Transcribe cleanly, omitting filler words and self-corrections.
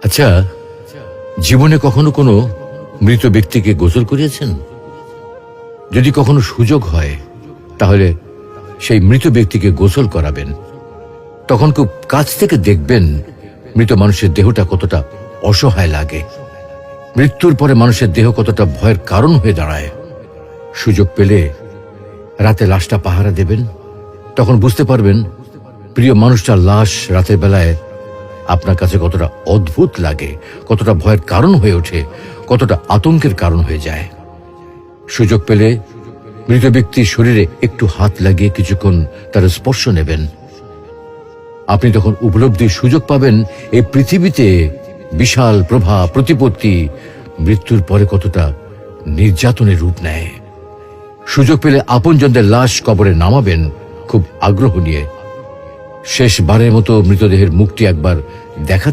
আচ্ছা, জীবনে কখনো কোনো মৃত ব্যক্তিকে গোসল করিয়েছেন? যদি কখনো সুযোগ হয় তাহলে সেই মৃত ব্যক্তিকে গোসল করাবেন। তখন খুব কাছ থেকে দেখবেন মৃত মানুষের দেহটা কতটা অসহায় লাগে, মৃত্যুর পরে মানুষের দেহ কতটা ভয়ের কারণ হয়ে দাঁড়ায়। সুযোগ পেলে রাতে লাশটা পাহারা দেবেন, তখন বুঝতে পারবেন প্রিয় মানুষটার লাশ রাতের বেলায় আপনার কাছে কতটা অদ্ভুত লাগে, কতটা ভয়ের কারণ হয়ে ওঠে, কতটা আতঙ্কের কারণ হয়ে যায়। সুযোগ পেলে মৃত ব্যক্তির শরীরে একটু হাত লাগিয়ে কিছুক্ষণ তার স্পর্শ নেবেন। আপনি তখন উপলব্ধির সুযোগ পাবেন এই পৃথিবীতে বিশাল প্রভা প্রতিপত্তি মৃত্যুর পরে কতটা নির্যাতনের রূপ নেয়। সুযোগ পেলে আপনজনদের লাশ কবরে নামাবেন খুব আগ্রহ নিয়ে। শেষবারের মতো মৃতদেহের মুখটি একবার দেখা